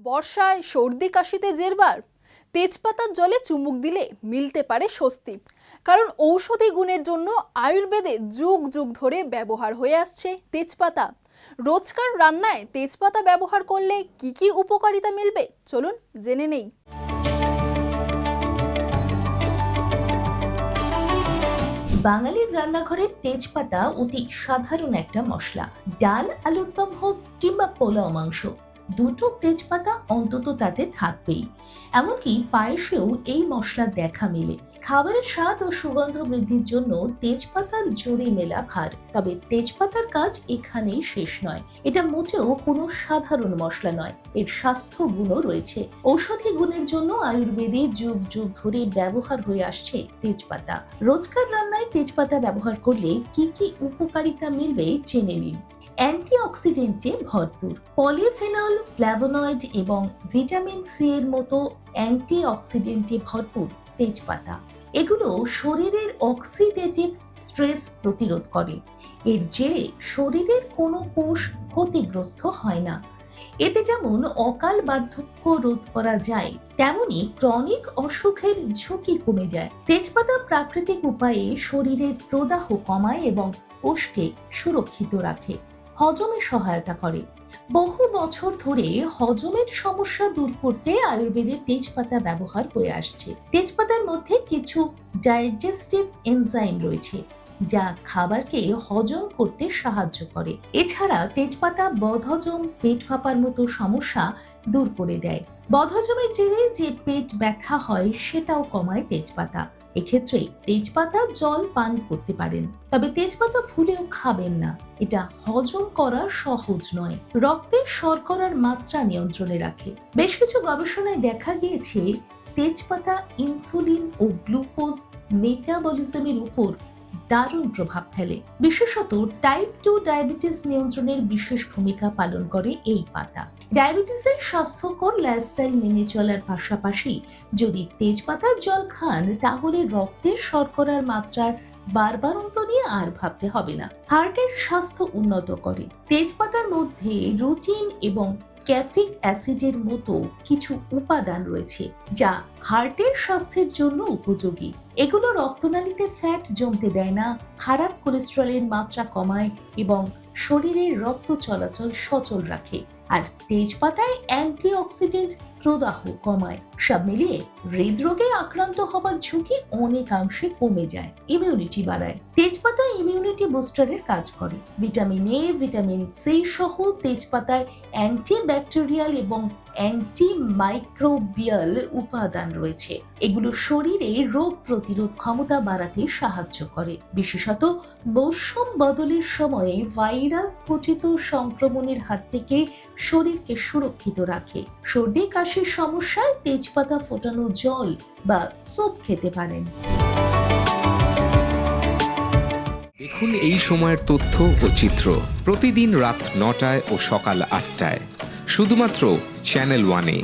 বর্ষায় সর্দি কাশিতে জেরবার তেজপাতার জলে চুমুক দিলে মিলতে পারে স্বস্তি। কারণ ঔষধি গুণের জন্য আয়ুর্বেদে যুগ যুগ ধরে ব্যবহার হয়ে আসছে তেজপাতা। রোজকার রান্নায় তেজপাতা ব্যবহার করলে কি কি উপকারিতা মিলবে চলুন জেনে নেই। বাঙালির রান্নাঘরে তেজপাতা অতি সাধারণ একটা মশলা। ডাল আলুর দম হোক কিংবা পোলাও মাংস, দুটো তেজপাতা অন্তত তাতে থাকবেই। এমনকি পায়েসেও এই মশলা দেখা মেলে। খাবারের স্বাদ ও সুগন্ধ বৃদ্ধির জন্য তেজপাতার জোরে মেলা ভার। তবে তেজপাতার কাজ এখানেই শেষ নয়। এটা মোটেও কোনো সাধারণ মশলা নয়, এর স্বাস্থ্য গুণও রয়েছে। ঔষধি গুণের জন্য আয়ুর্বেদে যুগ যুগ ধরে ব্যবহার হয়ে আসছে তেজপাতা। রোজকার রান্নায় তেজপাতা ব্যবহার করলে কি কি উপকারিতা মিলবে জেনে নিন। অ্যান্টিঅক্সিডেন্টে ভরপুর। পলিফেনল, ফ্ল্যাভোনয়েড এবং ভিটামিন সি এর মতো অ্যান্টিঅক্সিডেন্টে ভরপুর তেজপাতা। এগুলো শরীরের অক্সিডেটিভ স্ট্রেস প্রতিরোধ করে। এর জেরে শরীরের কোনো কোষ ক্ষতিগ্রস্ত হয় না। এতে যেমন অকাল বার্ধক্য রোধ করা যায়, তেমনি ক্রনিক অসুখের ঝুঁকি কমে যায়। তেজপাতা প্রাকৃতিক উপায়ে শরীরের প্রদাহ কমায় এবং কোষকে সুরক্ষিত রাখে। হজমে সহায়তা করে। বহু বছর ধরে হজমের সমস্যা দূর করতে আয়ুর্বেদে তেজপাতা ব্যবহার হয়ে আসছে। তেজপাতার মধ্যে কিছু ডাইজেস্টিভ এনজাইম রয়েছে যা খাবারকে হজম করতে সাহায্য করে। এছাড়া তেজপাতা বদহজম, পেট ফাঁপার মতো সমস্যা দূর করে দেয়। বদহজমের জেরে যে পেট ব্যথা হয় সেটাও কমায় তেজপাতা। এক্ষেত্রে তেজপাতা জল পান করতে পারেন, তবে তেজপাতা ভুলেও খাবেন না। এটা হজম করা সহজ নয়। রক্তের শর্করার মাত্রা নিয়ন্ত্রণে রাখে। বেশ কিছু গবেষণায় দেখা গিয়েছে তেজপাতা ইনসুলিন ও গ্লুকোজ মেটাবলিজমের উপর দারুণ প্রভাব ফেলে। বিশেষত টাইপ 2 ডায়াবেটিস নিয়ন্ত্রণের বিশেষ ভূমিকা পালন করে এই পাতা। ডায়াবেটিসের স্বাস্থ্যকর লাইফস্টাইল মেনে চলার পাশাপাশি যদি তেজপাতার জল খান, তাহলে রক্তের শর্করার মাত্রার বারবারন্ত নিয়ে আর ভাবতে হবে না। হার্টের স্বাস্থ্য উন্নত করে। তেজপাতার মধ্যে রুটিন এবং ক্যাফিক অ্যাসিডের মতো কিছু উপাদান রয়েছে যা হার্টের স্বাস্থ্যের জন্য উপযোগী। এগুলো রক্তনালীতে ফ্যাট জমতে দেয় না, খারাপ কোলেস্টেরলের মাত্রা কমায় এবং শরীরের রক্ত চলাচল সচল রাখে। আর তেজপাতায় অ্যান্টিঅক্সিডেন্ট প্রদাহ কমায়। সব মিলিয়ে হৃদরোগে আক্রান্ত হবার ঝুঁকি অনেকাংশে কমে যায়, ইমিউনিটি বাড়ায়। তেজপাতা ইমিউনিটি বুস্টারের কাজ করে। ভিটামিন এ, ভিটামিন সি সহ তেজপাতায় অ্যান্টিব্যাকটেরিয়াল এবং অ্যান্টিমাইক্রোবিয়াল উপাদান রয়েছে। এগুলো শরীরে রোগ প্রতিরোধ ক্ষমতা বাড়াতে সাহায্য করে। বিশেষত মৌসুম বদলের সময়ে ভাইরাস ঘটিত সংক্রমণের হাত থেকে শরীরকে সুরক্ষিত রাখে। সর্দি কাশির সমস্যায় তেজপাতা ফোটানো জল বা স্যুপ খেতে পারেন। দেখুন এই সময়ের তথ্য ও চিত্র প্রতিদিন রাত ৯টায় ও সকাল ৮টায় শুধুমাত্র চ্যানেল 1-এ।